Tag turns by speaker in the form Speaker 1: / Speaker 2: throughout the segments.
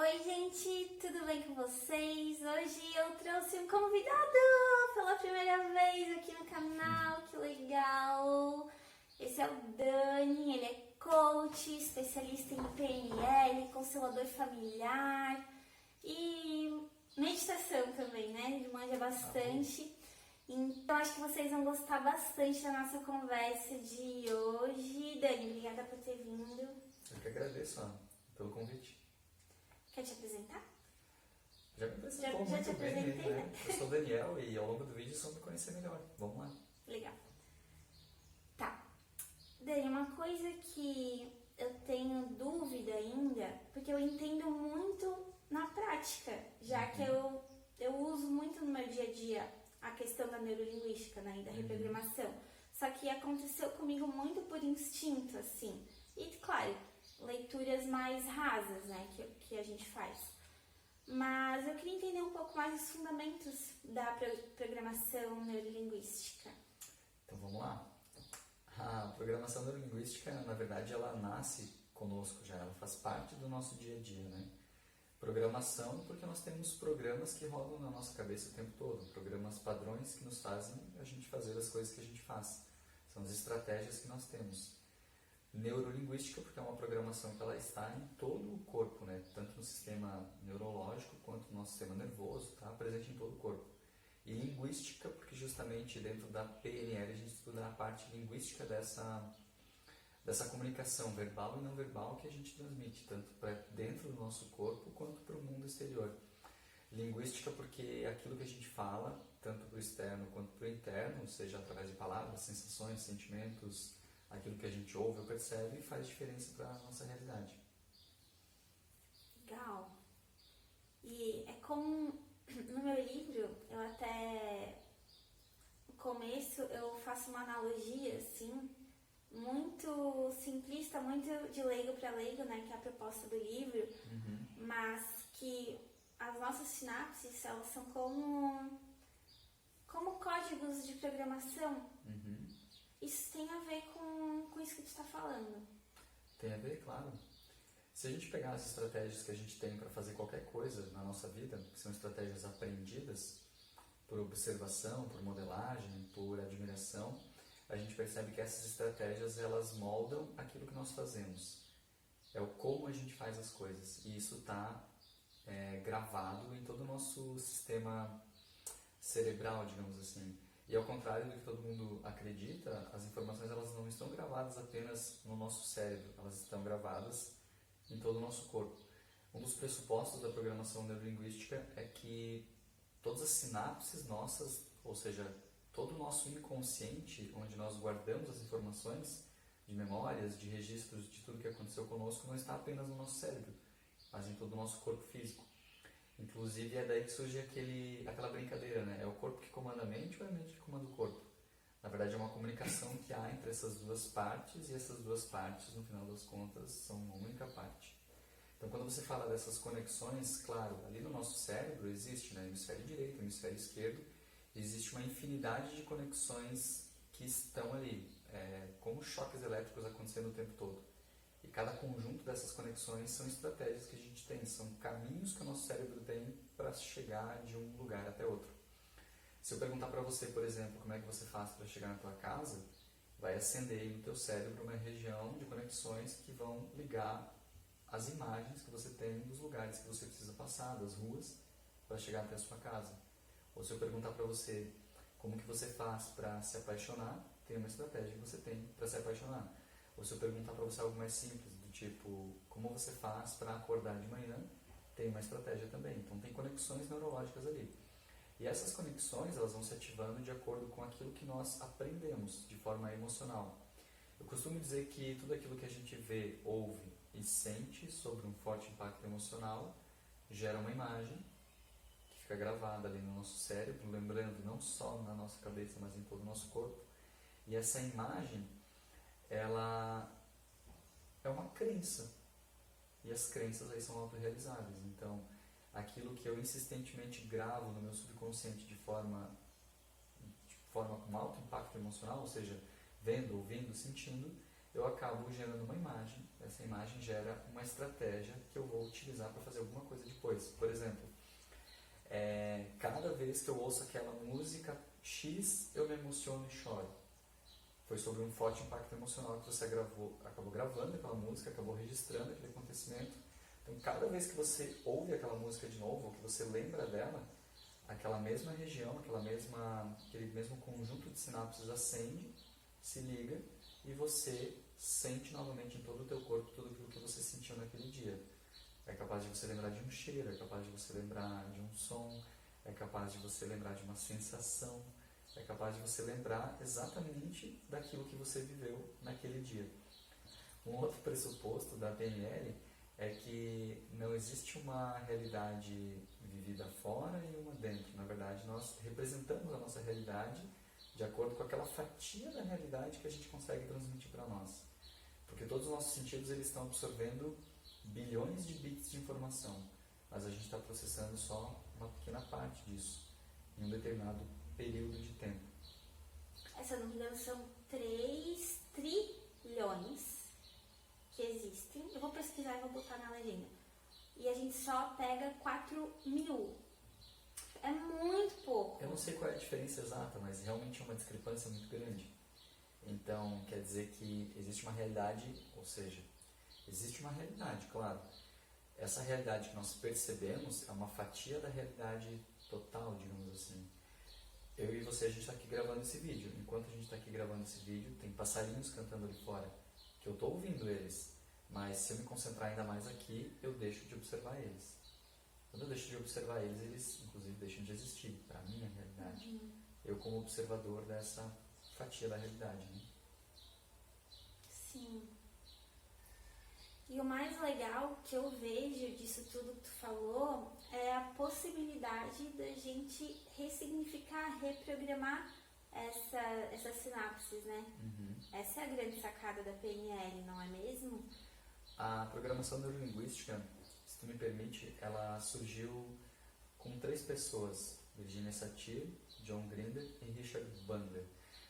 Speaker 1: Oi, gente, tudo bem com vocês? Hoje eu trouxe um convidado pela primeira vez aqui no canal, que legal! Esse é o Dani, ele é coach, especialista em PNL, constelador familiar e meditação também, né? Ele manja bastante. Então acho que vocês vão gostar bastante da nossa conversa de hoje. Dani, obrigada por ter vindo.
Speaker 2: Eu que agradeço, Ana, pelo convite.
Speaker 1: Quer te apresentar?
Speaker 2: Já me apresentou
Speaker 1: Já te
Speaker 2: muito bem,
Speaker 1: apresentei,
Speaker 2: né? Eu sou o Daniel e ao longo do vídeo vocês vão me conhecer melhor. Vamos lá.
Speaker 1: Legal. Tá. Dani, uma coisa que eu tenho dúvida ainda, porque eu entendo muito na prática, já que eu uso muito no meu dia a dia a questão da neurolinguística, né, e da reprogramação. Só que aconteceu comigo muito por instinto, assim. E, claro, leituras mais rasas, né, que a gente faz. Mas eu queria entender um pouco mais os fundamentos da programação neurolinguística.
Speaker 2: Então vamos lá. A programação neurolinguística, na verdade, ela nasce conosco já, ela faz parte do nosso dia a dia, né? Programação porque nós temos programas que rodam na nossa cabeça o tempo todo, programas padrões que nos fazem a gente fazer as coisas que a gente faz. São as estratégias que nós temos. Neurolinguística porque é uma programação que ela está em todo o corpo, né? Tanto no sistema neurológico quanto no nosso sistema nervoso, está presente em todo o corpo. E linguística porque justamente dentro da PNL a gente estuda a parte linguística dessa comunicação verbal e não verbal que a gente transmite, tanto para dentro do nosso corpo quanto para o mundo exterior. Linguística porque é aquilo que a gente fala, tanto para o externo quanto para o interno, seja através de palavras, sensações, sentimentos, aquilo que a gente ouve ou percebe, faz diferença para a nossa realidade.
Speaker 1: Legal. E é como no meu livro, eu até no começo eu faço uma analogia assim, muito simplista, muito de leigo para leigo, né, que é a proposta do livro, mas que as nossas sinapses, elas são como códigos de programação. Isso tem a ver com isso que tu está falando.
Speaker 2: Tem a ver, claro. Se a gente pegar as estratégias que a gente tem para fazer qualquer coisa na nossa vida, que são estratégias aprendidas por observação, por modelagem, por admiração, a gente percebe que essas estratégias elas moldam aquilo que nós fazemos. É o como a gente faz as coisas. E isso está gravado em todo o nosso sistema cerebral, digamos assim. E ao contrário do que todo mundo acredita, as informações elas não estão gravadas apenas no nosso cérebro, elas estão gravadas em todo o nosso corpo. Um dos pressupostos da programação neurolinguística é que todas as sinapses nossas, ou seja, todo o nosso inconsciente, onde nós guardamos as informações de memórias, de registros de tudo que aconteceu conosco, não está apenas no nosso cérebro, mas em todo o nosso corpo físico. Inclusive é daí que surge aquela brincadeira, né? É o corpo que comanda a mente ou é a mente que comanda o corpo? Na verdade é uma comunicação que há entre essas duas partes e essas duas partes, no final das contas, são uma única parte. Então quando você fala dessas conexões, claro, ali no nosso cérebro existe, né, hemisfério direito, hemisfério esquerdo, existe uma infinidade de conexões que estão ali, como choques elétricos acontecendo o tempo todo. E cada conjunto dessas conexões são estratégias que a gente tem, são caminhos que o nosso cérebro tem para chegar de um lugar até outro. Se eu perguntar para você, por exemplo, como é que você faz para chegar na tua casa, vai acender aí no teu cérebro uma região de conexões que vão ligar as imagens que você tem dos lugares que você precisa passar, das ruas, para chegar até a sua casa. Ou se eu perguntar para você como que você faz para se apaixonar, tem uma estratégia que você tem para se apaixonar. Ou se eu perguntar para você algo mais simples, do tipo, como você faz para acordar de manhã, tem uma estratégia também. Então tem conexões neurológicas ali. E essas conexões elas vão se ativando de acordo com aquilo que nós aprendemos de forma emocional. Eu costumo dizer que tudo aquilo que a gente vê, ouve e sente sobre um forte impacto emocional gera uma imagem que fica gravada ali no nosso cérebro, lembrando não só na nossa cabeça, mas em todo o nosso corpo. E essa imagem ela é uma crença. E as crenças aí são autorrealizáveis. Então, aquilo que eu insistentemente gravo no meu subconsciente de forma com alto impacto emocional, ou seja, vendo, ouvindo, sentindo, eu acabo gerando uma imagem. Essa imagem gera uma estratégia que eu vou utilizar para fazer alguma coisa depois. Por exemplo, cada vez que eu ouço aquela música X, eu me emociono e choro. Foi sobre um forte impacto emocional que você acabou gravando aquela música, acabou registrando aquele acontecimento. Então, cada vez que você ouve aquela música de novo, ou que você lembra dela, aquela mesma região, aquele mesmo conjunto de sinapses acende, se liga e você sente novamente em todo o teu corpo tudo aquilo que você sentiu naquele dia. É capaz de você lembrar de um cheiro, é capaz de você lembrar de um som, é capaz de você lembrar de uma sensação, é capaz de você lembrar exatamente daquilo que você viveu naquele dia. Um outro pressuposto da PNL é que não existe uma realidade vivida fora e uma dentro. Na verdade, nós representamos a nossa realidade de acordo com aquela fatia da realidade que a gente consegue transmitir para nós. Porque todos os nossos sentidos eles estão absorvendo bilhões de bits de informação, mas a gente está processando só uma pequena parte disso, em um determinado período de tempo.
Speaker 1: Se eu não me engano, são 3 trilhões que existem. Eu vou pesquisar e vou botar na legenda. E a gente só pega 4.000. É muito pouco.
Speaker 2: Eu não sei qual é a diferença exata, mas realmente é uma discrepância muito grande. Então, quer dizer que existe uma realidade, ou seja, existe uma realidade, claro. Essa realidade que nós percebemos é uma fatia da realidade total, digamos assim. Eu e você, a gente está aqui gravando esse vídeo. Enquanto a gente está aqui gravando esse vídeo, tem passarinhos cantando ali fora, que eu estou ouvindo eles. Mas se eu me concentrar ainda mais aqui, eu deixo de observar eles. Quando eu deixo de observar eles, eles inclusive deixam de existir para a minha realidade. Eu como observador dessa fatia da realidade. Né?
Speaker 1: Sim. E o mais legal que eu vejo disso tudo que tu falou é a possibilidade da gente ressignificar, reprogramar essas sinapses, né? Essa é a grande sacada da PNL, não é mesmo?
Speaker 2: A programação neurolinguística, se tu me permite, ela surgiu com 3 pessoas, Virginia Satir, John Grinder e Richard Bandler.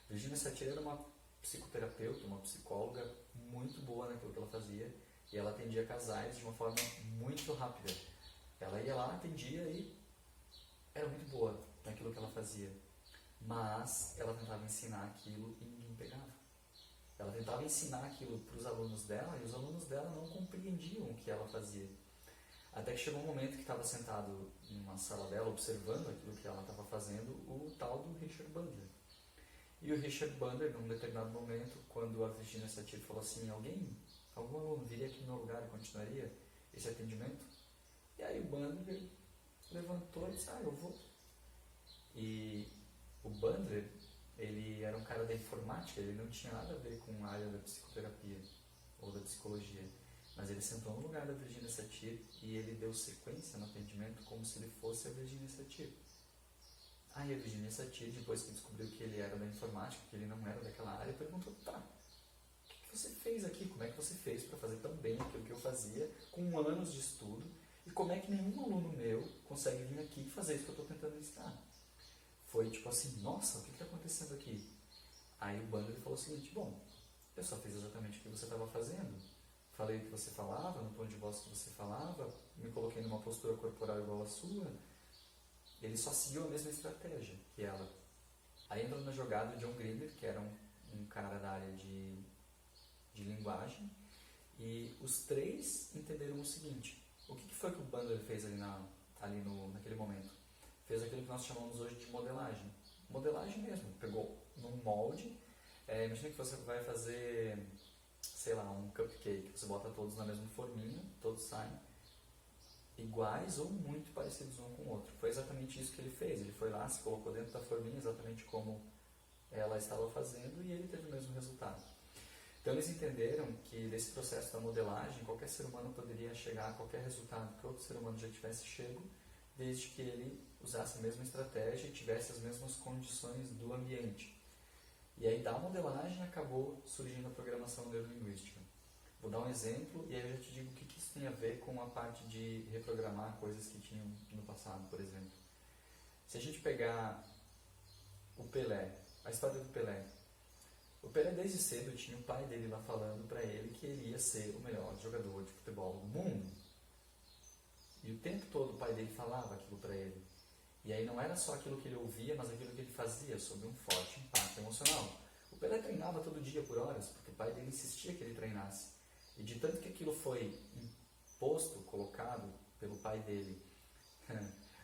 Speaker 2: Virginia Satir era uma psicoterapeuta, uma psicóloga muito boa naquilo que ela fazia, e ela atendia casais de uma forma muito rápida. Ela ia lá, atendia e era muito boa naquilo que ela fazia. Mas ela tentava ensinar aquilo e ninguém pegava. Ela tentava ensinar aquilo para os alunos dela e os alunos dela não compreendiam o que ela fazia. Até que chegou um momento que estava sentado numa sala dela, observando aquilo que ela estava fazendo, o tal do Richard Bandler. E o Richard Bandler, num determinado momento, quando a Virginia Satir falou assim, algum aluno viria aqui no meu lugar e continuaria esse atendimento? E aí o Bandler levantou e disse, eu vou. E o Bandler, ele era um cara da informática, ele não tinha nada a ver com a área da psicoterapia ou da psicologia. Mas ele sentou no lugar da Virginia Satir e ele deu sequência no atendimento como se ele fosse a Virginia Satir. Aí a Virginia Satir, depois que descobriu que ele era da informática, que ele não era daquela área, perguntou, o que você fez aqui? Como é que você fez para fazer tão bem aquilo que eu fazia, com anos de estudo, e como é que nenhum aluno meu consegue vir aqui e fazer isso que eu estou tentando ensinar? Foi tipo assim, nossa, o que está acontecendo aqui? Aí o Bandler falou o seguinte, eu só fiz exatamente o que você estava fazendo. Falei o que você falava, no tom de voz que você falava, me coloquei numa postura corporal igual à sua. Ele só seguiu a mesma estratégia que ela. Aí entrou na jogada o John Grinder, que era um cara da área de linguagem, e os 3 entenderam o seguinte, o que foi que o Bandler fez naquele momento? Fez aquilo que nós chamamos hoje de modelagem. Modelagem mesmo, pegou num molde, imagina que você vai fazer, um cupcake, você bota todos na mesma forminha, todos saem iguais ou muito parecidos um com o outro. Foi exatamente isso que ele fez, ele foi lá, se colocou dentro da forminha exatamente como ela estava fazendo e ele teve o mesmo resultado. Então eles entenderam que desse processo da modelagem, qualquer ser humano poderia chegar a qualquer resultado que outro ser humano já tivesse chego, desde que ele usasse a mesma estratégia e tivesse as mesmas condições do ambiente. E aí da modelagem acabou surgindo a programação neurolinguística. Vou dar um exemplo e aí eu já te digo o que isso tem a ver com a parte de reprogramar coisas que tinham no passado, por exemplo. Se a gente pegar o Pelé, a história do Pelé, O Pelé desde cedo tinha o pai dele lá falando para ele que ele ia ser o melhor jogador de futebol do mundo. E o tempo todo o pai dele falava aquilo para ele. E aí não era só aquilo que ele ouvia, mas aquilo que ele fazia, sob um forte impacto emocional. O Pelé treinava todo dia por horas, porque o pai dele insistia que ele treinasse. E de tanto que aquilo foi imposto, colocado pelo pai dele,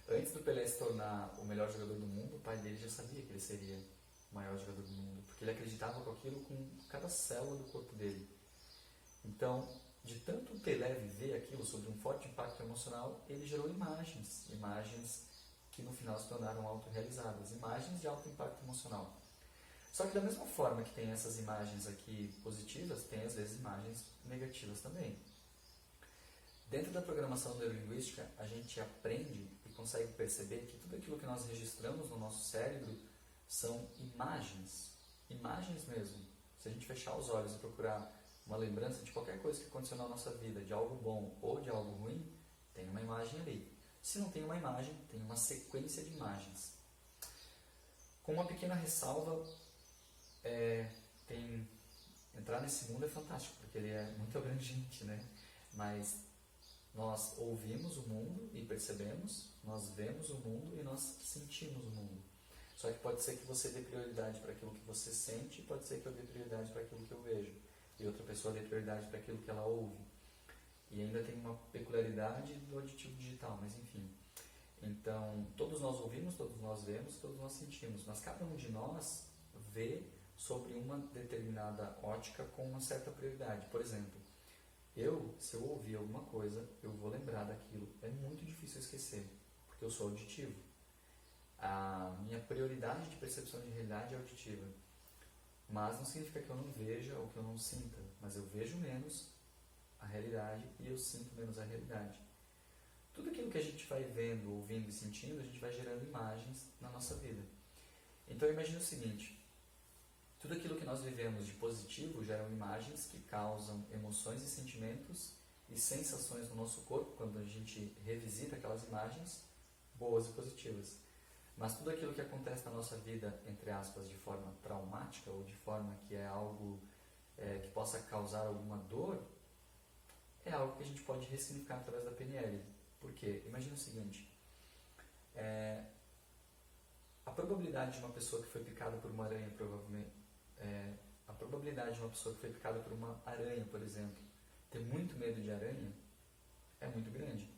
Speaker 2: antes do Pelé se tornar o melhor jogador do mundo, o pai dele já sabia que ele seria o maior jogador do mundo, porque ele acreditava com aquilo com cada célula do corpo dele. Então, de tanto o Pelé viver aquilo sob um forte impacto emocional, ele gerou imagens que no final se tornaram autorrealizadas, imagens de alto impacto emocional. Só que da mesma forma que tem essas imagens aqui positivas, tem às vezes imagens negativas também. Dentro da programação neurolinguística, a gente aprende e consegue perceber que tudo aquilo que nós registramos no nosso cérebro são imagens mesmo. Se a gente fechar os olhos e procurar uma lembrança de qualquer coisa que aconteceu na nossa vida, de algo bom ou de algo ruim, tem uma imagem ali. Se não tem uma imagem, tem uma sequência de imagens. Com uma pequena ressalva, entrar nesse mundo é fantástico, porque ele é muito abrangente, né? Mas nós ouvimos o mundo e percebemos, nós vemos o mundo e nós sentimos o mundo. Só que pode ser que você dê prioridade para aquilo que você sente, pode ser que eu dê prioridade para aquilo que eu vejo, e outra pessoa dê prioridade para aquilo que ela ouve. E ainda tem uma peculiaridade do auditivo digital, mas enfim. Então, todos nós ouvimos, todos nós vemos, todos nós sentimos, mas cada um de nós vê sobre uma determinada ótica com uma certa prioridade. Por exemplo, se eu ouvir alguma coisa, eu vou lembrar daquilo. É muito difícil esquecer, porque eu sou auditivo. A minha prioridade de percepção de realidade é auditiva. Mas não significa que eu não veja ou que eu não sinta, mas eu vejo menos a realidade e eu sinto menos a realidade. Tudo aquilo que a gente vai vendo, ouvindo e sentindo, a gente vai gerando imagens na nossa vida. Então imagine o seguinte, tudo aquilo que nós vivemos de positivo geram imagens que causam emoções e sentimentos e sensações no nosso corpo quando a gente revisita aquelas imagens, boas e positivas. Mas tudo aquilo que acontece na nossa vida, entre aspas, de forma traumática ou de forma que é algo que possa causar alguma dor, é algo que a gente pode ressignificar através da PNL. Por quê? Imagina o seguinte, a probabilidade de uma pessoa que foi picada por uma aranha, a probabilidade de uma pessoa que foi picada por uma aranha, por exemplo, ter muito medo de aranha, é muito grande.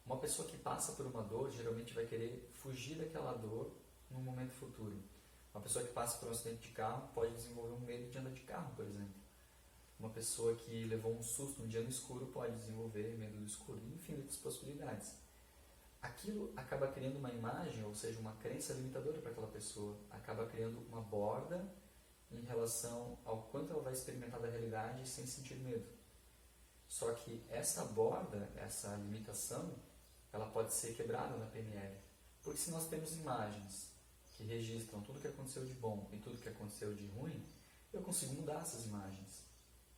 Speaker 2: Uma pessoa que passa por uma dor, geralmente vai querer fugir daquela dor no momento futuro. Uma pessoa que passa por um acidente de carro pode desenvolver um medo de andar de carro, por exemplo. Uma pessoa que levou um susto um dia no escuro pode desenvolver medo do escuro, infinitas possibilidades. Aquilo acaba criando uma imagem, ou seja, uma crença limitadora para aquela pessoa. Acaba criando uma borda em relação ao quanto ela vai experimentar da realidade sem sentir medo. Só que essa borda, essa limitação, ela pode ser quebrada na PNL. Porque se nós temos imagens que registram tudo que aconteceu de bom e tudo que aconteceu de ruim, eu consigo mudar essas imagens.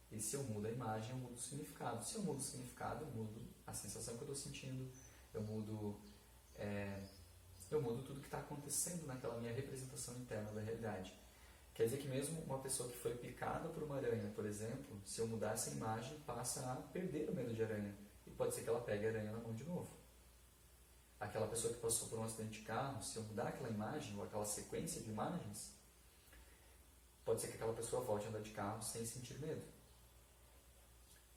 Speaker 2: E se eu mudo a imagem, eu mudo o significado. Se eu mudo o significado, eu mudo a sensação que eu estou sentindo, eu mudo tudo que está acontecendo naquela minha representação interna da realidade. Quer dizer que mesmo uma pessoa que foi picada por uma aranha, por exemplo, se eu mudar essa imagem, passa a perder o medo de aranha. E pode ser que ela pegue a aranha na mão de novo. Aquela pessoa que passou por um acidente de carro, se eu mudar aquela imagem ou aquela sequência de imagens, pode ser que aquela pessoa volte a andar de carro sem sentir medo.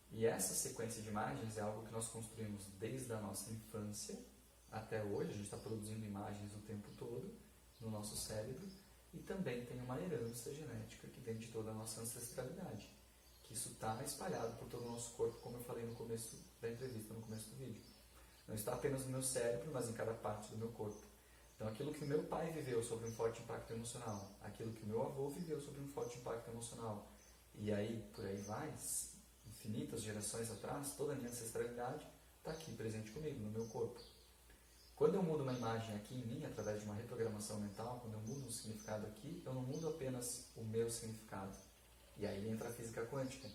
Speaker 2: E essa sequência de imagens é algo que nós construímos desde a nossa infância até hoje. A gente está produzindo imagens o tempo todo no nosso cérebro e também tem uma herança genética que vem de toda a nossa ancestralidade, que isso está espalhado por todo o nosso corpo, como eu falei no começo da entrevista, no começo do vídeo. Não está apenas no meu cérebro, mas em cada parte do meu corpo. Então, aquilo que o meu pai viveu sobre um forte impacto emocional, aquilo que o meu avô viveu sobre um forte impacto emocional, e aí, por aí vai, infinitas gerações atrás, toda a minha ancestralidade está aqui presente comigo, no meu corpo. Quando eu mudo uma imagem aqui em mim, através de uma reprogramação mental, quando eu mudo um significado aqui, eu não mudo apenas o meu significado. E aí entra a física quântica.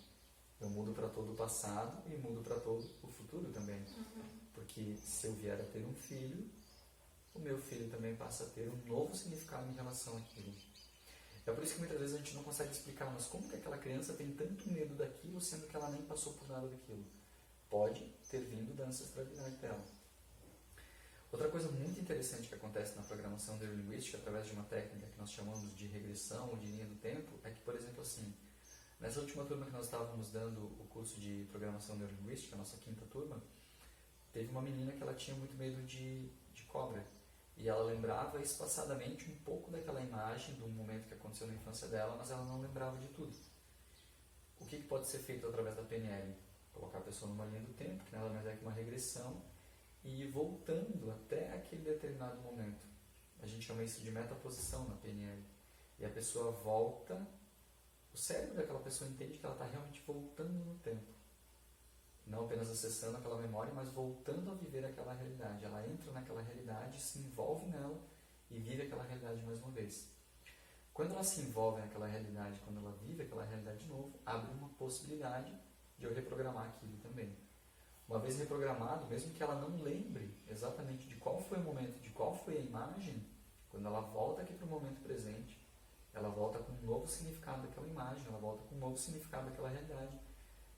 Speaker 2: Eu mudo para todo o passado e mudo para todo o futuro também. Porque se eu vier a ter um filho, o meu filho também passa a ter um novo significado em relação àquilo. É por isso que muitas vezes a gente não consegue explicar, mas como que aquela criança tem tanto medo daquilo, sendo que ela nem passou por nada daquilo? Pode ter vindo da ancestralidade dela. Outra coisa muito interessante que acontece na programação neurolinguística, através de uma técnica que nós chamamos de regressão ou de linha do tempo, é que, por exemplo, assim, nessa última turma que nós estávamos dando o curso de programação neurolinguística, a nossa 5ª turma, teve uma menina que ela tinha muito medo de cobra. E ela lembrava espaçadamente um pouco daquela imagem, do momento que aconteceu na infância dela, mas ela não lembrava de tudo. O que pode ser feito através da PNL? Colocar a pessoa numa linha do tempo, que nada mais é que uma regressão, e ir voltando até aquele determinado momento. A gente chama isso de metaposição na PNL. E a pessoa volta, o cérebro daquela pessoa entende que ela está realmente voltando no tempo. Não apenas acessando aquela memória, mas voltando a viver aquela realidade. Ela entra naquela realidade, se envolve nela e vive aquela realidade mais uma vez. Quando ela se envolve naquela realidade, quando ela vive aquela realidade de novo, abre uma possibilidade de eu reprogramar aquilo também. Uma vez reprogramado, mesmo que ela não lembre exatamente de qual foi o momento, de qual foi a imagem, quando ela volta aqui para o momento presente, ela volta com um novo significado daquela imagem, ela volta com um novo significado daquela realidade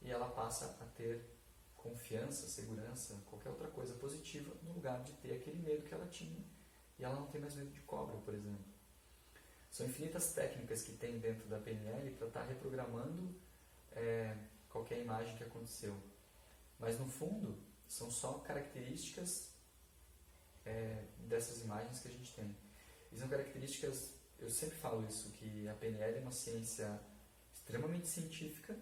Speaker 2: e ela passa a ter confiança, segurança, qualquer outra coisa positiva no lugar de ter aquele medo que ela tinha e ela não tem mais medo de cobra, por exemplo. São infinitas técnicas que tem dentro da PNL para estar reprogramando qualquer imagem que aconteceu. Mas no fundo, são só características dessas imagens que a gente tem. E são características, eu sempre falo isso, que a PNL é uma ciência extremamente científica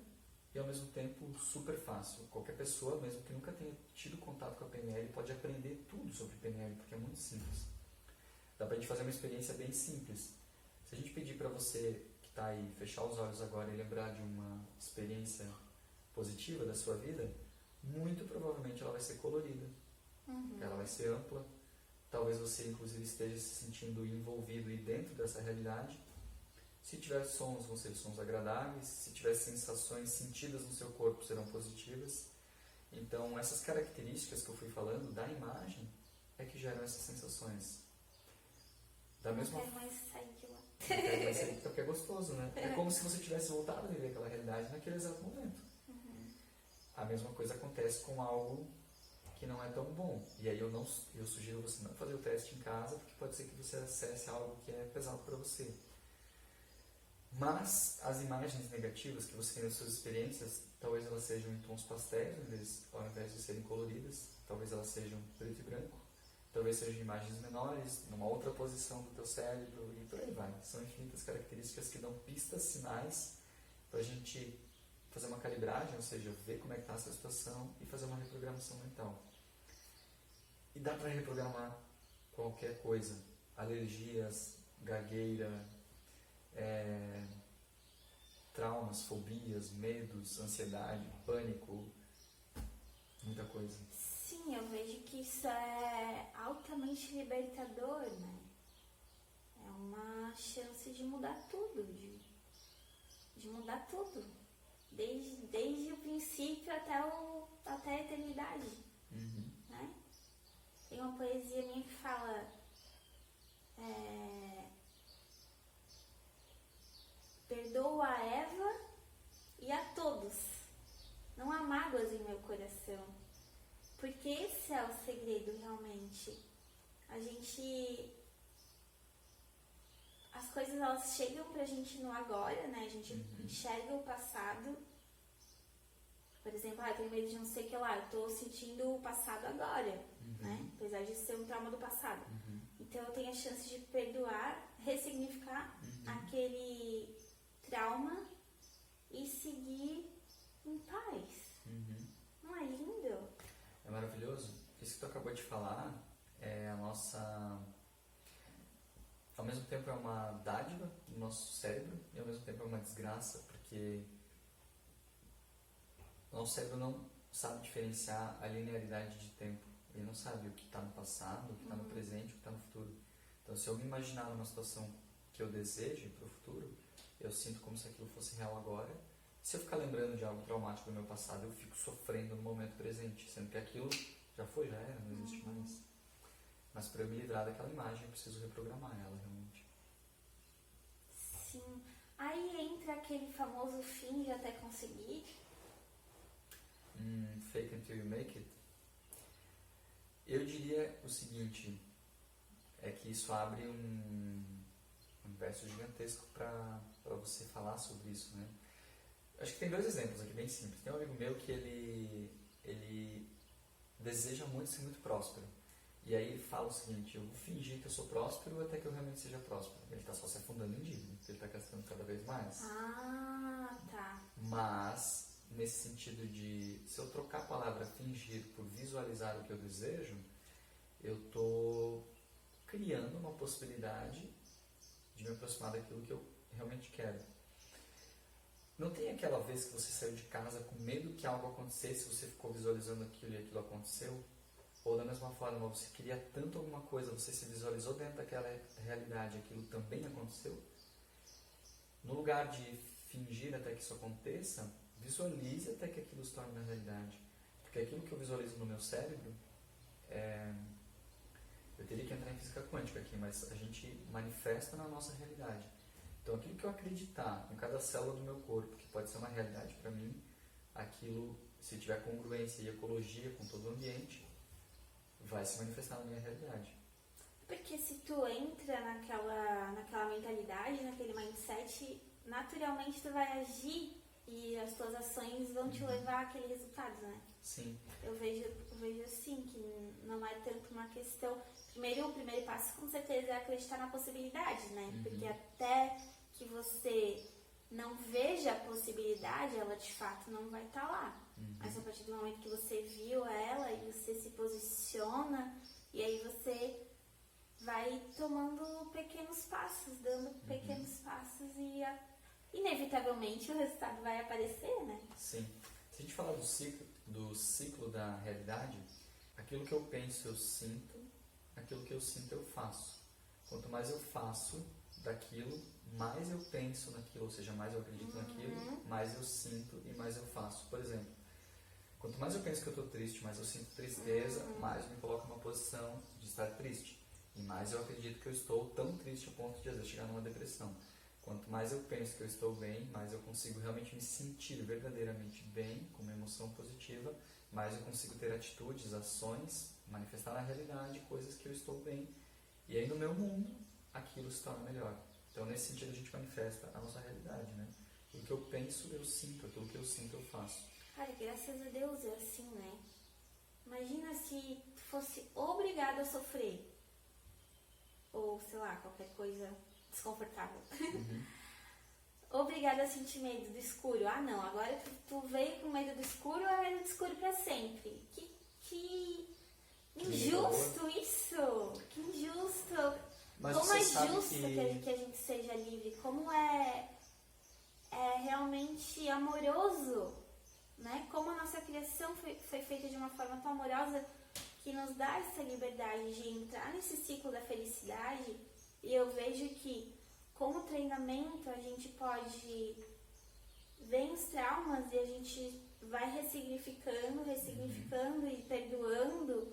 Speaker 2: e ao mesmo tempo super fácil. Qualquer pessoa, mesmo que nunca tenha tido contato com a PNL, pode aprender tudo sobre PNL, porque é muito simples. Dá pra gente fazer uma experiência bem simples. Se a gente pedir para você que está aí fechar os olhos agora e lembrar de uma experiência positiva da sua vida, muito provavelmente ela vai ser colorida. Ela vai ser ampla. Talvez você inclusive esteja se sentindo envolvido e dentro dessa realidade. Se tiver sons, vão ser sons agradáveis. Se tiver sensações sentidas no seu corpo, serão positivas. Então, essas características que eu fui falando da imagem é que geram essas sensações. Da mesma
Speaker 1: Não quero mais sair de lá.
Speaker 2: Não quero mais sair porque é gostoso, né? É como se você tivesse voltado a viver aquela realidade naquele exato momento. A mesma coisa acontece com algo que não é tão bom. E aí eu sugiro você não fazer o teste em casa, porque pode ser que você acesse algo que é pesado para você. Mas as imagens negativas que você tem nas suas experiências, talvez elas sejam em tons pastéis, ao invés de serem coloridas. Talvez elas sejam preto e branco. Talvez sejam imagens menores, numa outra posição do teu cérebro, e por aí vai. São infinitas características que dão pistas, sinais, para a gente fazer uma calibragem, ou seja, ver como é que está essa situação e fazer uma reprogramação mental. E dá para reprogramar qualquer coisa. Alergias, gagueira, traumas, fobias, medos, ansiedade, pânico, muita coisa.
Speaker 1: Sim, eu vejo que isso é altamente libertador, né? É uma chance de mudar tudo, de mudar tudo. Desde o princípio até a eternidade. Né? Tem uma poesia minha que fala perdoa a Eva e a todos. Não há mágoas em meu coração. Porque esse é o segredo realmente. As coisas elas chegam pra gente no agora, né? A gente enxerga o passado. Por exemplo, eu tenho medo de não sei o que lá, eu tô sentindo o passado agora, né? Apesar de ser um trauma do passado. Então eu tenho a chance de perdoar, ressignificar aquele trauma e seguir em paz. Não é lindo?
Speaker 2: É maravilhoso. Isso que tu acabou de falar é a nossa... Ao mesmo tempo é uma dádiva do nosso cérebro e ao mesmo tempo é uma desgraça, porque o nosso cérebro não sabe diferenciar a linearidade de tempo. Ele não sabe o que está no passado, o que está no presente, o que está no futuro. Então, se eu me imaginar numa situação que eu desejo para o futuro, eu sinto como se aquilo fosse real agora. Se eu ficar lembrando de algo traumático do meu passado, eu fico sofrendo no momento presente, sendo que aquilo já foi, já era, não existe mais. Mas para eu me livrar daquela imagem, eu preciso reprogramar ela realmente.
Speaker 1: assim. Aí entra aquele famoso finge até conseguir.
Speaker 2: Fake until you make it. Eu diria o seguinte, é que isso abre um universo gigantesco para você falar sobre isso, né? Acho que tem 2 exemplos aqui bem simples. Tem um amigo meu que ele deseja muito ser muito próspero. E aí ele fala o seguinte, eu vou fingir que eu sou próspero até que eu realmente seja próspero. Ele está só se afundando em dívida, porque ele está gastando cada vez mais.
Speaker 1: Ah, tá.
Speaker 2: Mas, nesse sentido de, se eu trocar a palavra fingir por visualizar o que eu desejo, eu estou criando uma possibilidade de me aproximar daquilo que eu realmente quero. Não tem aquela vez que você saiu de casa com medo que algo acontecesse, você ficou visualizando aquilo e aquilo aconteceu? Ou da mesma forma, você queria tanto alguma coisa, você se visualizou dentro daquela realidade, aquilo também aconteceu? No lugar de fingir até que isso aconteça, visualize até que aquilo se torne uma realidade. Porque aquilo que eu visualizo no meu cérebro, eu teria que entrar em física quântica aqui, mas a gente manifesta na nossa realidade. Então aquilo que eu acreditar em cada célula do meu corpo, que pode ser uma realidade para mim, aquilo, se tiver congruência e ecologia com todo o ambiente, vai se manifestar na minha realidade.
Speaker 1: Porque se tu entra naquela mentalidade, naquele mindset, naturalmente tu vai agir e as tuas ações vão te levar àquele resultado, né?
Speaker 2: Sim.
Speaker 1: Eu vejo assim, que não é tanto uma questão... o primeiro passo com certeza é acreditar na possibilidade, né? Porque até que você não veja a possibilidade, ela de fato não vai estar lá. Mas a partir do momento que você viu ela e você se posiciona, e aí você vai tomando pequenos passos, dando pequenos passos e inevitavelmente o resultado vai aparecer, né?
Speaker 2: Sim. Se a gente falar do ciclo da realidade, aquilo que eu penso eu sinto, aquilo que eu sinto eu faço. Quanto mais eu faço daquilo, mais eu penso naquilo, ou seja, mais eu acredito naquilo, mais eu sinto e mais eu faço. Por exemplo, quanto mais eu penso que eu estou triste, mais eu sinto tristeza, mais eu me coloco numa posição de estar triste. E mais eu acredito que eu estou tão triste a ponto de às vezes chegar numa depressão. Quanto mais eu penso que eu estou bem, mais eu consigo realmente me sentir verdadeiramente bem, com uma emoção positiva, mais eu consigo ter atitudes, ações, manifestar na realidade coisas que eu estou bem. E aí no meu mundo, aquilo se torna melhor. Então nesse sentido a gente manifesta a nossa realidade, né? O que eu penso, eu sinto. Aquilo que eu sinto, eu faço.
Speaker 1: Cara, graças a Deus é assim, né? Imagina se tu fosse obrigado a sofrer. Ou, sei lá, qualquer coisa desconfortável. Obrigado a sentir medo do escuro. Ah, não, agora tu veio com medo do escuro, é medo do escuro pra sempre. Que injusto isso! Que injusto!
Speaker 2: Mas
Speaker 1: como é justo
Speaker 2: que
Speaker 1: a gente seja livre, como é realmente amoroso, né? Como a nossa criação foi feita de uma forma tão amorosa que nos dá essa liberdade de entrar nesse ciclo da felicidade. E eu vejo que com o treinamento a gente pode ver os traumas e a gente vai ressignificando e perdoando,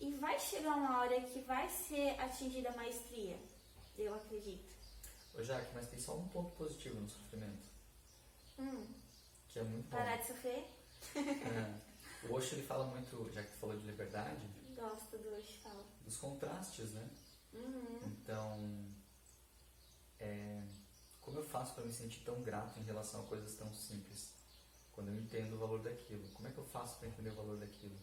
Speaker 1: e vai chegar uma hora que vai ser atingida a maestria, eu acredito.
Speaker 2: Ô Jaque, mas tem só um ponto positivo no sofrimento, que é muito bom.
Speaker 1: Parar de sofrer?
Speaker 2: O Osho, ele fala muito, já que tu falou de liberdade,
Speaker 1: Gosto do Osho, fala.
Speaker 2: dos contrastes, né? Então, como eu faço para me sentir tão grato em relação a coisas tão simples? Quando eu entendo o valor daquilo. Como é que eu faço para entender o valor daquilo?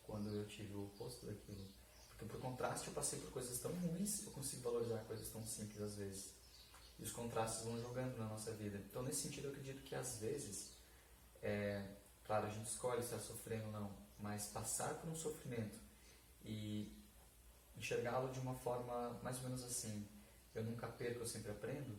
Speaker 2: Quando eu tive o oposto daquilo. Porque por contraste eu passei por coisas tão ruins, eu consigo valorizar coisas tão simples às vezes. E os contrastes vão jogando na nossa vida. Então nesse sentido eu acredito que às vezes, claro, a gente escolhe se está sofrendo ou não, mas passar por um sofrimento e enxergá-lo de uma forma mais ou menos assim: eu nunca perco, eu sempre aprendo.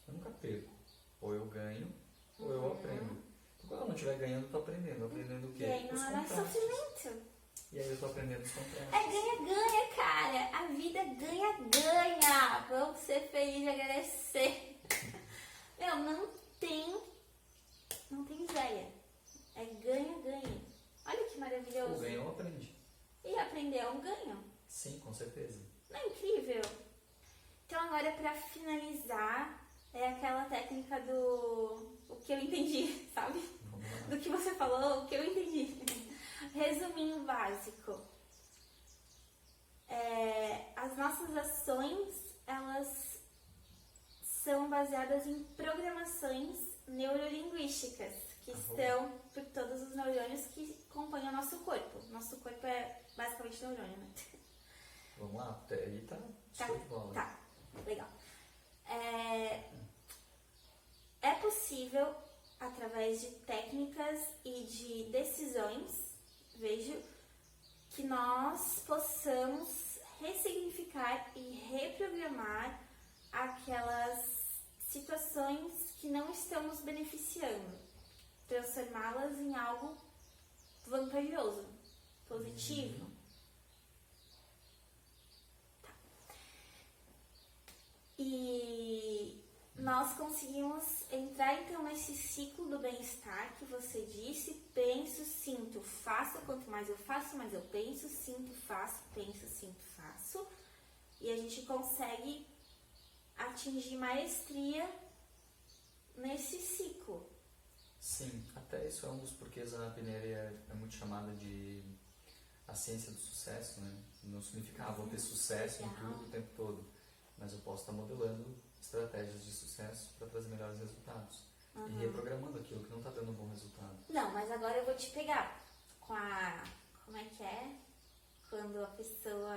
Speaker 2: Eu nunca perco. Ou eu ganho, ou eu aprendo. Então, quando eu não estiver ganhando, eu estou aprendendo. Aprendendo o quê?
Speaker 1: E aí não é mais sofrimento.
Speaker 2: E aí eu estou aprendendo os contrastes.
Speaker 1: É ganha-ganha, cara. A vida ganha-ganha. Vamos ser felizes e agradecer. Não tem ideia. É ganha-ganha. Olha que maravilhoso.
Speaker 2: O ganho aprende.
Speaker 1: E aprender é um ganho.
Speaker 2: Sim, com certeza.
Speaker 1: Não é incrível? Então agora para finalizar, é aquela técnica do o que eu entendi, sabe?
Speaker 2: Vamos lá.
Speaker 1: Do que você falou, o que eu entendi. Resuminho básico. As nossas ações, elas são baseadas em programações neurolinguísticas, que estão por todos os neurônios que compõem o nosso corpo. Nosso corpo é basicamente neurônio, né?
Speaker 2: Vamos lá, até aí tá show de bola.
Speaker 1: Tá, legal. É possível, através de técnicas e de decisões, vejo, que nós possamos ressignificar e reprogramar aquelas situações que não estão nos beneficiando, transformá-las em algo vantajoso, positivo. Tá. E nós conseguimos entrar então nesse ciclo do bem-estar que você disse: penso, sinto, faço. Quanto mais eu faço, mais eu penso, sinto, faço, penso, sinto, faço. E a gente consegue atingir maestria nesse ciclo.
Speaker 2: Sim, até isso é um dos porquês a PNL é muito chamada de a ciência do sucesso, né? Não significa, vou ter sucesso em tudo o tempo todo, mas eu posso estar modelando estratégias de sucesso para trazer melhores resultados. E reprogramando aquilo que não está dando um bom resultado.
Speaker 1: Não, mas agora eu vou te pegar com a... Como é que é? Quando a pessoa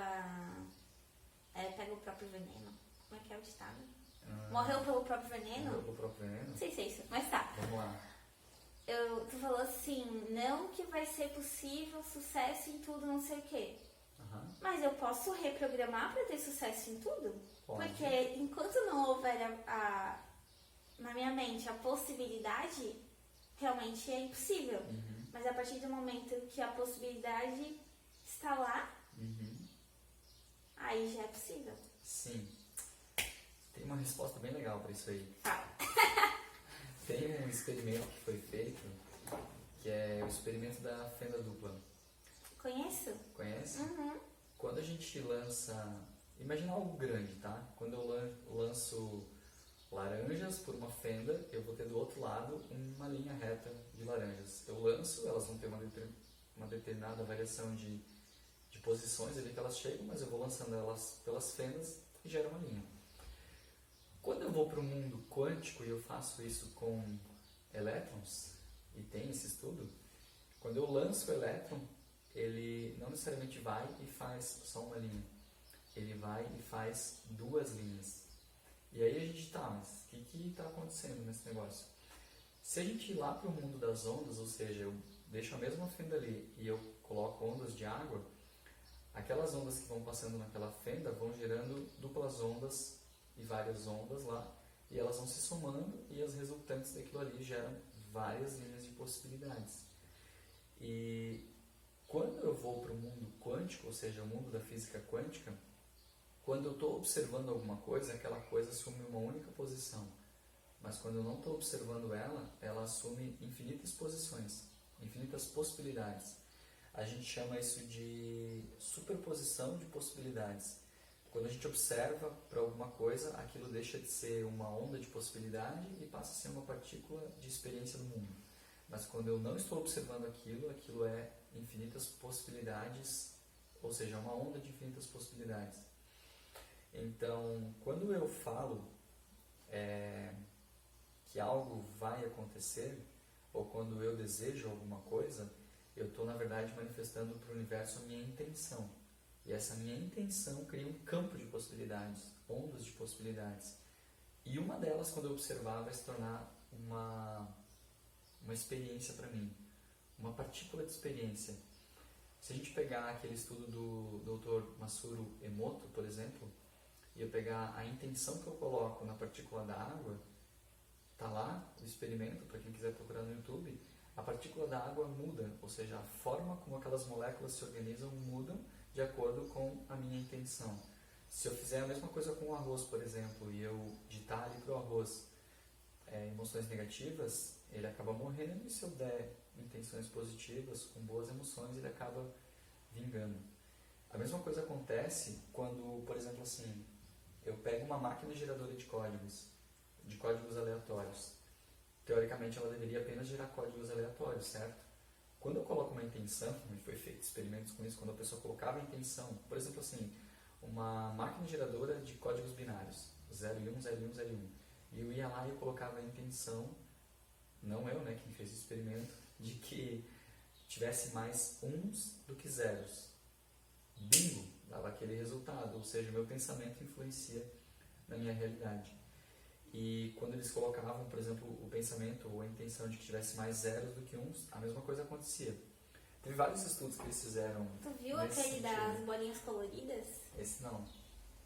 Speaker 1: pega o próprio veneno. Como é que é o ditado? Morreu pelo próprio veneno?
Speaker 2: Morreu pelo próprio veneno?
Speaker 1: Não sei se é isso, mas tá.
Speaker 2: Vamos lá.
Speaker 1: Tu falou assim, não que vai ser possível sucesso em tudo, não sei o quê. Mas eu posso reprogramar para ter sucesso em tudo?
Speaker 2: Pode.
Speaker 1: Porque enquanto não houver na minha mente a possibilidade, realmente é impossível. Mas a partir do momento que a possibilidade está lá, aí já é possível.
Speaker 2: Sim. Tem uma resposta bem legal para isso aí.
Speaker 1: Fala.
Speaker 2: Tem um experimento que foi feito, que é o experimento da fenda dupla.
Speaker 1: Conheço?
Speaker 2: Conhece?
Speaker 1: Quando
Speaker 2: a gente lança... Imagina algo grande, tá? Quando eu lanço laranjas por uma fenda, eu vou ter do outro lado uma linha reta de laranjas. Eu lanço, elas vão ter uma determinada variação de posições ali que elas chegam, mas eu vou lançando elas pelas fendas e gera uma linha. Quando eu vou para o mundo quântico e eu faço isso com elétrons, e tem esse estudo, quando eu lanço o elétron, ele não necessariamente vai e faz só uma linha. Ele vai e faz duas linhas. E aí a gente mas o que está acontecendo nesse negócio? Se a gente ir lá para o mundo das ondas, ou seja, eu deixo a mesma fenda ali e eu coloco ondas de água, aquelas ondas que vão passando naquela fenda vão gerando duplas ondas e várias ondas lá, e elas vão se somando e as resultantes daquilo ali geram várias linhas de possibilidades. E quando eu vou para o mundo quântico, ou seja, o mundo da física quântica, quando eu estou observando alguma coisa, aquela coisa assume uma única posição. Mas quando eu não estou observando ela assume infinitas posições, infinitas possibilidades. A gente chama isso de superposição de possibilidades. Quando a gente observa para alguma coisa, aquilo deixa de ser uma onda de possibilidade e passa a ser uma partícula de experiência do mundo. Mas quando eu não estou observando aquilo é infinitas possibilidades, ou seja, uma onda de infinitas possibilidades. Então, quando eu falo que algo vai acontecer, ou quando eu desejo alguma coisa, eu estou, na verdade, manifestando para o universo a minha intenção. E essa minha intenção cria um campo de possibilidades, ondas de possibilidades. E uma delas, quando eu observar, vai se tornar uma experiência para mim, uma partícula de experiência. Se a gente pegar aquele estudo do Dr. Masaru Emoto, por exemplo, e eu pegar a intenção que eu coloco na partícula da água, tá lá o experimento, para quem quiser procurar no YouTube, a partícula da água muda, ou seja, a forma como aquelas moléculas se organizam mudam de acordo com a minha intenção. Se eu fizer a mesma coisa com o arroz, por exemplo, e eu ditar ali para o arroz emoções negativas, ele acaba morrendo, e se eu der intenções positivas, com boas emoções, ele acaba vingando. A mesma coisa acontece quando, por exemplo, assim, eu pego uma máquina geradora de códigos aleatórios. Teoricamente, ela deveria apenas gerar códigos aleatórios, certo? Quando eu coloco uma intenção, e foi feito experimentos com isso, quando a pessoa colocava a intenção, por exemplo assim, uma máquina geradora de códigos binários, 0 e 1, 0 e 1, 0 e 1, e eu ia lá e eu colocava a intenção, não eu, né, quem fez o experimento, de que tivesse mais uns do que zeros. Bingo! Dava aquele resultado, ou seja, meu pensamento influencia na minha realidade. E quando eles colocavam, por exemplo, o pensamento ou a intenção de que tivesse mais zeros do que uns, a mesma coisa acontecia. Teve vários estudos que eles fizeram.
Speaker 1: Tu viu
Speaker 2: nesse
Speaker 1: aquele
Speaker 2: sentido.
Speaker 1: das bolinhas coloridas?
Speaker 2: Esse não.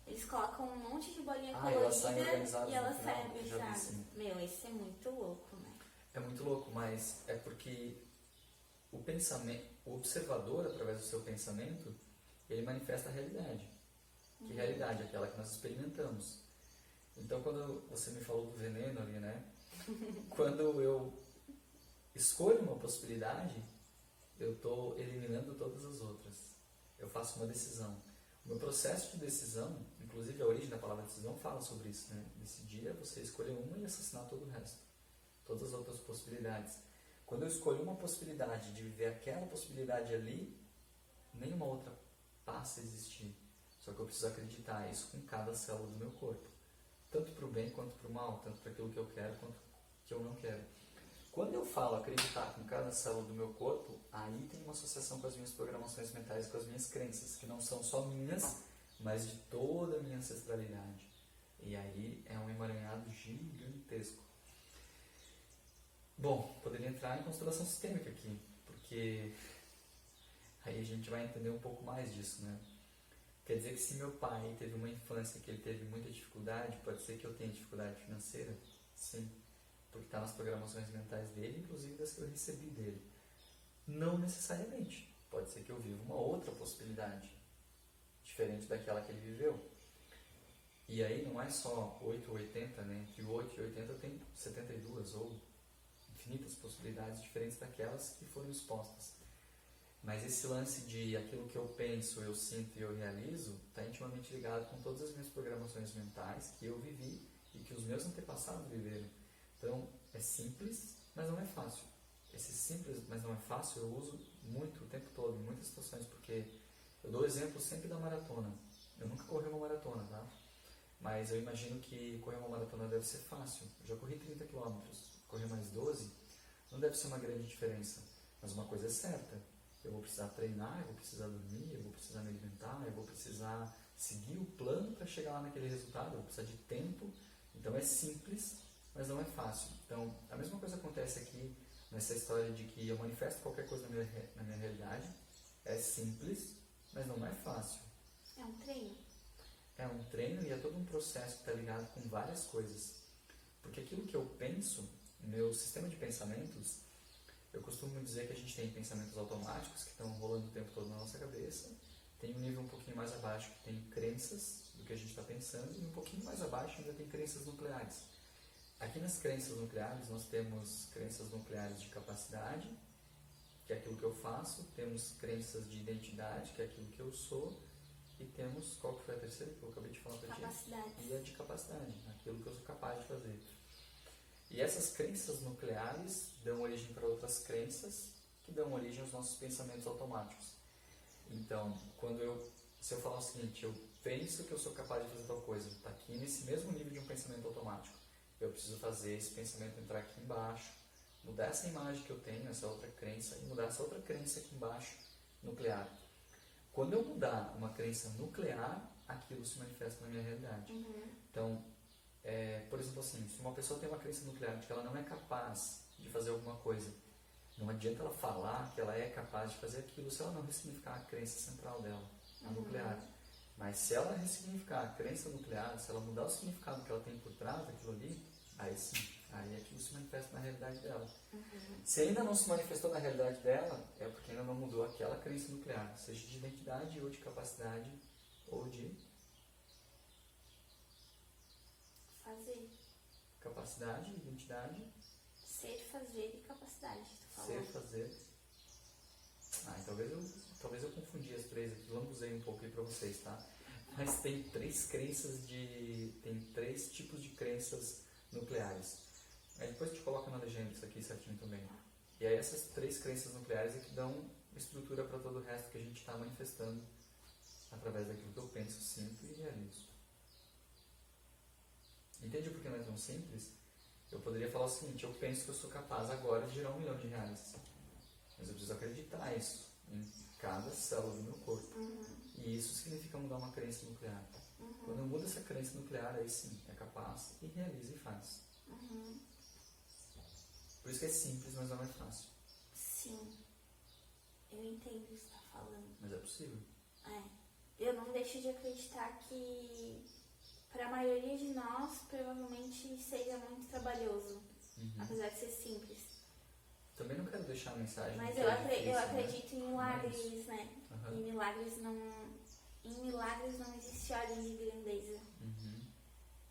Speaker 1: Eles colocam um monte de bolinha
Speaker 2: E elas saem
Speaker 1: colorida
Speaker 2: organizadas
Speaker 1: e elas
Speaker 2: no final,
Speaker 1: saem
Speaker 2: eu já vi,
Speaker 1: organizadas.
Speaker 2: sim.
Speaker 1: Meu, esse é muito louco, né?
Speaker 2: É muito louco, mas é porque o pensamento, o observador, através do seu pensamento, ele manifesta a realidade. Que realidade? Aquela que nós experimentamos. Então, quando você me falou do veneno ali, né? Quando eu escolho uma possibilidade, eu estou eliminando todas as outras. Eu faço uma decisão. O meu processo de decisão, inclusive a origem da palavra decisão, fala sobre isso, né? Decidir é você escolher uma e assassinar todo o resto. Todas as outras possibilidades. Quando eu escolho uma possibilidade de viver aquela possibilidade ali, nenhuma outra passa a existir. Só que eu preciso acreditar isso com cada célula do meu corpo. Tanto para o bem quanto para o mal, tanto para aquilo que eu quero quanto que eu não quero. Quando eu falo acreditar com cada célula do meu corpo, aí tem uma associação com as minhas programações mentais, com as minhas crenças, que não são só minhas, mas de toda a minha ancestralidade. E aí é um emaranhado gigantesco. Bom, poderia entrar em constelação sistêmica aqui, porque aí a gente vai entender um pouco mais disso, né? Quer dizer que se meu pai teve uma infância que ele teve muita dificuldade, pode ser que eu tenha dificuldade financeira? Sim, porque está nas programações mentais dele, inclusive das que eu recebi dele. Não necessariamente. Pode ser que eu viva uma outra possibilidade, diferente daquela que ele viveu. E aí não é só 8 ou 80, né? Entre 8 e 80 tem 72 ou infinitas possibilidades diferentes daquelas que foram expostas. Mas esse lance de aquilo que eu penso, eu sinto e eu realizo está intimamente ligado com todas as minhas programações mentais que eu vivi e que os meus antepassados viveram. Então, é simples, mas não é fácil. Esse simples, mas não é fácil, eu uso muito o tempo todo, em muitas situações, porque eu dou exemplo sempre da maratona. Eu nunca corri uma maratona, tá? Mas eu imagino que correr uma maratona deve ser fácil. Eu já corri 30 km, correr mais 12, não deve ser uma grande diferença. Mas uma coisa é certa, eu vou precisar treinar, eu vou precisar dormir, eu vou precisar me alimentar, eu vou precisar seguir o plano para chegar lá naquele resultado, eu vou precisar de tempo. Então é simples, mas não é fácil. Então a mesma coisa acontece aqui nessa história de que eu manifesto qualquer coisa na minha realidade. É simples, mas não é fácil.
Speaker 1: É um treino.
Speaker 2: É um treino e é todo um processo que está ligado com várias coisas. Porque aquilo que eu penso, o meu sistema de pensamentos, eu costumo dizer que a gente tem pensamentos automáticos que estão rolando o tempo todo na nossa cabeça. Tem um nível um pouquinho mais abaixo que tem crenças do que a gente está pensando e um pouquinho mais abaixo ainda tem crenças nucleares. Aqui nas crenças nucleares nós temos crenças nucleares de capacidade, que é aquilo que eu faço, temos crenças de identidade, que é aquilo que eu sou, e temos, qual que foi a terceira que eu acabei de falar para ti?
Speaker 1: Capacidade.
Speaker 2: E a de capacidade, aquilo que eu sou capaz de fazer. E essas crenças nucleares dão origem para outras crenças que dão origem aos nossos pensamentos automáticos. Então, se eu falar o seguinte, eu penso que eu sou capaz de fazer tal coisa, está aqui nesse mesmo nível de um pensamento automático. Eu preciso fazer esse pensamento entrar aqui embaixo, mudar essa imagem que eu tenho, essa outra crença, e mudar essa outra crença aqui embaixo, nuclear. Quando eu mudar uma crença nuclear, aquilo se manifesta na minha realidade. Então, por exemplo assim, se uma pessoa tem uma crença nuclear de que ela não é capaz de fazer alguma coisa, não adianta ela falar que ela é capaz de fazer aquilo se ela não ressignificar a crença central dela, a nuclear. Mas se ela ressignificar a crença nuclear, se ela mudar o significado que ela tem por trás daquilo ali, aí sim, aí aquilo se manifesta na realidade dela. Se ainda não se manifestou na realidade dela, é porque ainda não mudou aquela crença nuclear, seja de identidade ou de capacidade ou de
Speaker 1: Fazer.
Speaker 2: capacidade, identidade,
Speaker 1: Ser, fazer e capacidade, tu falou.
Speaker 2: ser, fazer. E talvez eu confundi as três aqui, lambuzei um pouco aí pra vocês, tá? Mas tem três tipos de crenças nucleares. Aí depois a gente coloca na legenda isso aqui certinho também. E aí essas 3 crenças nucleares é que dão estrutura para todo o resto que a gente está manifestando através daquilo que eu penso, sinto e realizo. Entende por que não é tão simples? Eu poderia falar o seguinte: eu penso que eu sou capaz agora de gerar R$1 milhão. Mas eu preciso acreditar isso em cada célula do meu corpo. E isso significa mudar uma crença nuclear. Quando eu mudo essa crença nuclear, aí sim, é capaz e realiza e faz. Por isso que é simples, mas não é fácil.
Speaker 1: Sim, eu entendo o que você está falando.
Speaker 2: Mas é possível.
Speaker 1: Eu não deixo de acreditar que para a maioria de nós provavelmente seja muito trabalhoso, apesar de ser simples.
Speaker 2: Também não quero deixar a mensagem.
Speaker 1: Mas
Speaker 2: que
Speaker 1: eu,
Speaker 2: é difícil,
Speaker 1: eu acredito em milagres,
Speaker 2: Mas...
Speaker 1: né? Em milagres não existe ordem de grandeza.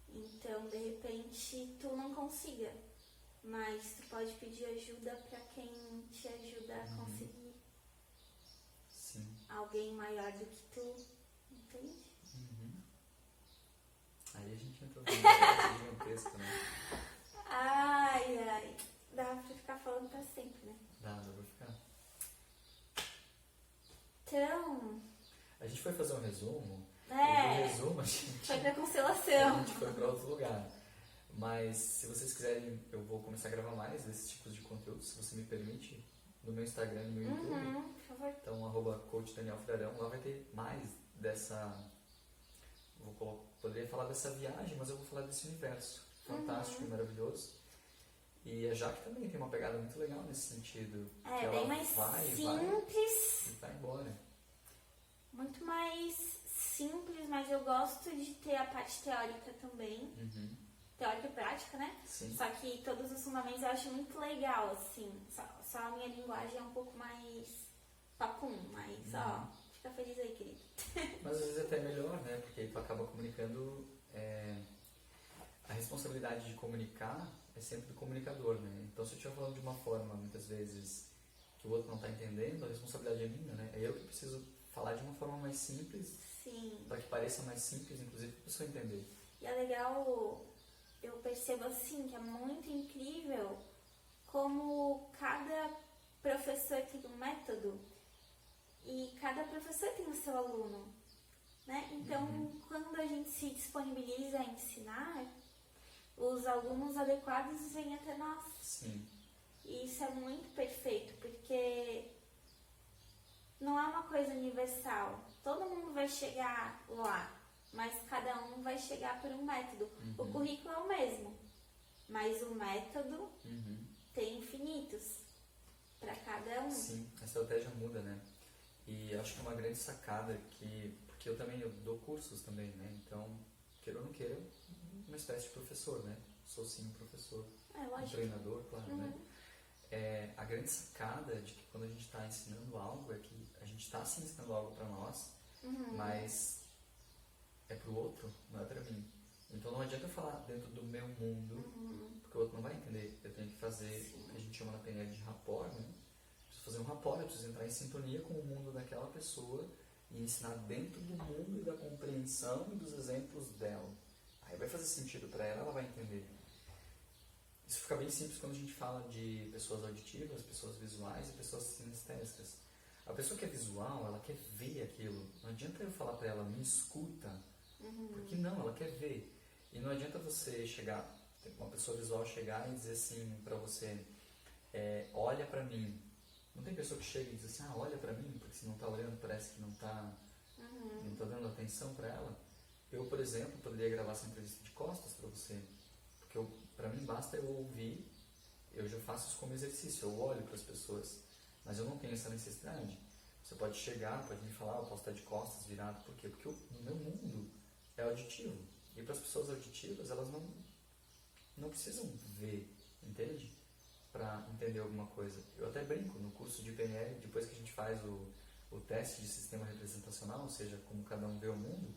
Speaker 1: Então, de repente, tu não consiga, mas tu pode pedir ajuda para quem te ajuda a conseguir.
Speaker 2: Sim.
Speaker 1: Alguém maior do que tu, entende?
Speaker 2: Aí a gente entrou num gigantesco, né?
Speaker 1: Ai, dá pra ficar falando pra sempre, né?
Speaker 2: Dá pra ficar.
Speaker 1: Então...
Speaker 2: A gente foi fazer um resumo. E no resumo a gente...
Speaker 1: Foi pra constelação.
Speaker 2: A gente foi pra outro lugar. Mas se vocês quiserem, eu vou começar a gravar mais desses tipos de conteúdo, se você me permite, no meu Instagram e no meu YouTube.
Speaker 1: Por favor.
Speaker 2: Então, @coachdanielfrarão, lá vai ter mais dessa... Poderia falar dessa viagem, mas eu vou falar desse universo fantástico e maravilhoso. E a Jaque também tem uma pegada muito legal nesse sentido.
Speaker 1: É, bem mais simples.
Speaker 2: E vai embora.
Speaker 1: Muito mais simples, mas eu gosto de ter a parte teórica também. Teórica e prática, né?
Speaker 2: Sim.
Speaker 1: Só que todos os fundamentos eu acho muito legal, assim. Só a minha linguagem é um pouco mais papum, mas fica feliz aí, querido.
Speaker 2: Mas às vezes é até melhor, né? Porque tu acaba comunicando. A responsabilidade de comunicar é sempre do comunicador, né? Então, se eu estiver falando de uma forma, muitas vezes, que o outro não está entendendo, a responsabilidade é minha, né? É eu que preciso falar de uma forma mais simples.
Speaker 1: Sim.
Speaker 2: Para que pareça mais simples, inclusive, para a pessoa entender.
Speaker 1: E é legal, eu percebo assim, que é muito incrível como cada professor tem um método e cada professor tem o seu aluno, né? Então, quando a gente se disponibiliza a ensinar, os alunos adequados vêm até nós.
Speaker 2: Sim.
Speaker 1: E isso é muito perfeito, porque não é uma coisa universal. Todo mundo vai chegar lá, mas cada um vai chegar por um método. O currículo é o mesmo, mas o método tem infinitos para cada um.
Speaker 2: Sim, a estratégia muda, né? E acho que é uma grande sacada porque eu dou cursos também, né? Então, queira ou não queira, uma espécie de professor, né? Sou sim um professor, um treinador, claro, né? A grande sacada de que quando a gente está ensinando algo é que a gente está sim ensinando algo para nós, mas é para o outro, não é para mim. Então não adianta eu falar dentro do meu mundo, porque o outro não vai entender. Eu tenho que fazer o que a gente chama na PNL de rapport, né? Eu preciso fazer um rapport, eu preciso entrar em sintonia com o mundo daquela pessoa e ensinar dentro do mundo e da compreensão e dos exemplos dela. Aí vai fazer sentido para ela, ela vai entender. Isso fica bem simples quando a gente fala de pessoas auditivas, pessoas visuais e pessoas sinestésicas. A pessoa que é visual, ela quer ver aquilo. Não adianta eu falar para ela, me escuta. Porque não, ela quer ver. E não adianta você chegar, uma pessoa visual chegar e dizer assim para você, olha para mim. Não tem pessoa que chega e diz assim, olha para mim, porque se não está olhando parece que não está dando atenção para ela. Eu, por exemplo, poderia gravar essa entrevista de costas para você. Porque para mim basta eu ouvir, eu já faço isso como exercício, eu olho para as pessoas. Mas eu não tenho essa necessidade. Você pode chegar, pode me falar, eu posso estar de costas, virado. Por quê? Porque o meu mundo é auditivo. E para as pessoas auditivas, elas não precisam ver, entende? Para entender alguma coisa. Eu até brinco no curso de PNL, depois que a gente faz o teste de sistema representacional, ou seja, como cada um vê o mundo,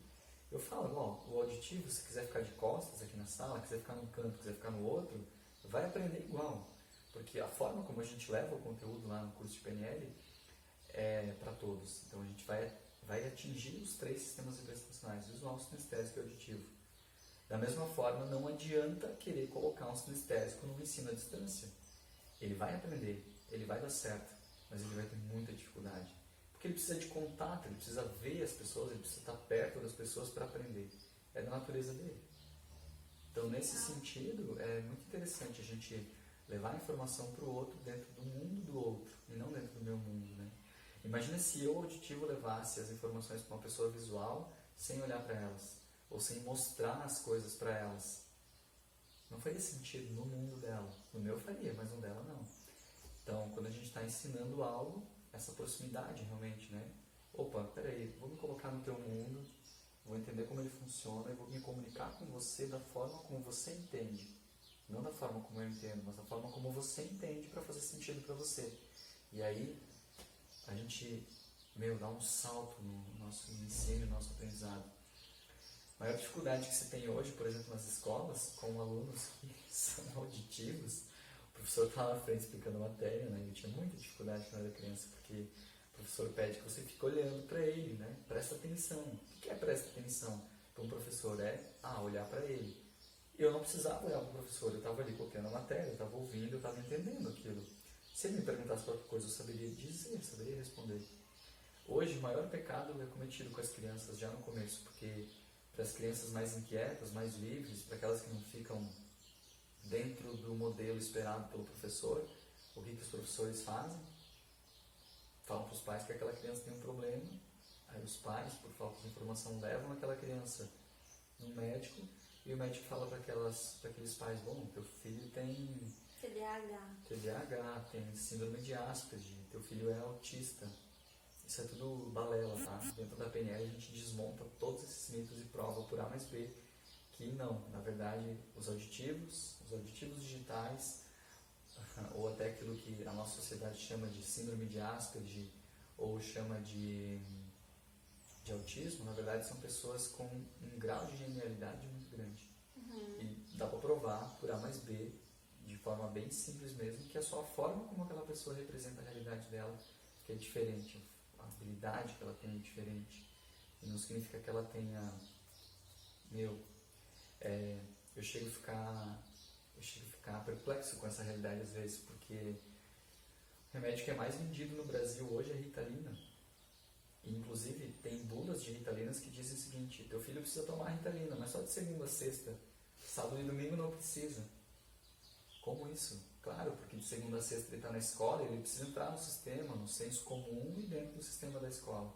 Speaker 2: eu falo, o auditivo, se quiser ficar de costas aqui na sala, quiser ficar num canto, quiser ficar no outro, vai aprender igual. Porque a forma como a gente leva o conteúdo lá no curso de PNL é para todos. Então a gente vai vai atingir os 3 sistemas vibracionais, visual, sinestésico e auditivo. Da mesma forma, não adianta querer colocar um sinestésico no ensino à distância. Ele vai aprender, ele vai dar certo, mas ele vai ter muita dificuldade. Porque ele precisa de contato, ele precisa ver as pessoas, ele precisa estar perto das pessoas para aprender. É da natureza dele. Então, nesse sentido, é muito interessante a gente levar a informação para o outro dentro do mundo do outro, e não dentro do meu mundo, né? Imagina se eu, auditivo, levasse as informações para uma pessoa visual sem olhar para elas, ou sem mostrar as coisas para elas. Não faria sentido no mundo dela. No meu faria, mas no dela não. Então, quando a gente está ensinando algo, essa proximidade realmente, né? Opa, peraí, vou me colocar no teu mundo, vou entender como ele funciona e vou me comunicar com você da forma como você entende. Não da forma como eu entendo, mas da forma como você entende para fazer sentido para você. E aí, a gente, dá um salto no nosso ensino, no nosso aprendizado. A maior dificuldade que se tem hoje, por exemplo, nas escolas, com alunos que são auditivos, o professor está lá na frente explicando a matéria, né? Eu tinha muita dificuldade quando era criança, porque o professor pede que você fique olhando para ele, né? Presta atenção. O que é presta atenção para um professor? Olhar para ele. Eu não precisava olhar para o professor, eu estava ali copiando a matéria, eu estava ouvindo, eu estava entendendo aquilo. Se ele me perguntasse qualquer coisa, eu saberia dizer, eu saberia responder. Hoje, o maior pecado é cometido com as crianças já no começo, porque para as crianças mais inquietas, mais livres, para aquelas que não ficam dentro do modelo esperado pelo professor, o que os professores fazem? Falam para os pais que aquela criança tem um problema, aí os pais, por falta de informação, levam aquela criança no médico, e o médico fala para aqueles pais, bom, teu filho tem TDAH, tem síndrome de Asperger, teu filho é autista. Isso é tudo balela, tá? Dentro da PNL a gente desmonta todos esses mitos e prova por A mais B que não, na verdade, os auditivos digitais, ou até aquilo que a nossa sociedade chama de síndrome de Asperger, ou chama de autismo, na verdade são pessoas com um grau de genialidade muito grande. E dá para provar por A mais B, de forma bem simples mesmo, que é só a forma como aquela pessoa representa a realidade dela que é diferente, a habilidade que ela tem é diferente. E não significa que ela tenha... eu chego a ficar perplexo com essa realidade às vezes, porque o remédio que é mais vendido no Brasil hoje é Ritalina. E, inclusive, tem bulas de Ritalinas que dizem o seguinte: teu filho precisa tomar Ritalina, mas só de segunda a sexta. Sábado e domingo não precisa. Como isso? Claro, porque de segunda a sexta ele está na escola, ele precisa entrar no sistema, no senso comum e dentro do sistema da escola.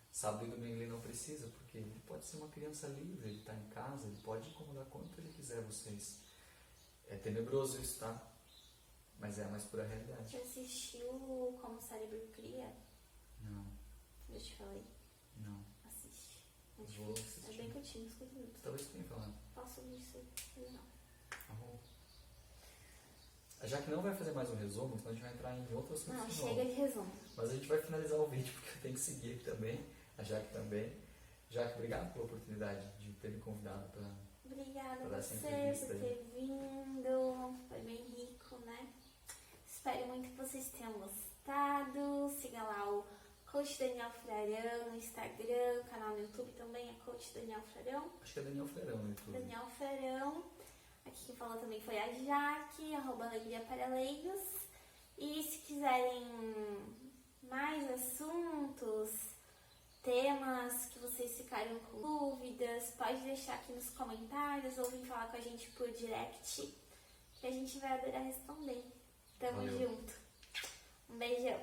Speaker 2: Sábado e domingo ele não precisa, porque ele pode ser uma criança livre, ele está em casa, ele pode incomodar quanto ele quiser vocês. É tenebroso isso, tá? Mas é a mais pura realidade.
Speaker 1: Você assistiu Como o Cérebro Cria?
Speaker 2: Não.
Speaker 1: Eu te falei.
Speaker 2: Não.
Speaker 1: Assiste.
Speaker 2: Vou assistir.
Speaker 1: É bem curtinho, 50 minutos.
Speaker 2: Talvez tenha falado.
Speaker 1: Faço isso, mas não.
Speaker 2: A Jaque não vai fazer mais um resumo, senão a gente vai entrar em outros assuntos.
Speaker 1: Não, chega de resumo.
Speaker 2: Mas a gente vai finalizar o vídeo, porque eu tenho que seguir aqui também. A Jaque também. Jaque, obrigado pela oportunidade de ter me convidado para
Speaker 1: Obrigada
Speaker 2: dar
Speaker 1: a
Speaker 2: essa
Speaker 1: você
Speaker 2: entrevista
Speaker 1: por
Speaker 2: aí.
Speaker 1: ter vindo. Foi bem rico, né? Espero muito que vocês tenham gostado. Siga lá o Coach Daniel Frarão no Instagram, o canal no YouTube também é Coach Daniel Frarão.
Speaker 2: Acho que é Daniel Frarão no YouTube.
Speaker 1: Daniel Frarão. Aqui quem falou também foi a Jaque, @Alegria para Leigos. E se quiserem mais assuntos, temas que vocês ficaram com dúvidas, pode deixar aqui nos comentários ou vir falar com a gente por direct, que a gente vai adorar responder. Tamo
Speaker 2: Valeu.
Speaker 1: junto. Um beijão.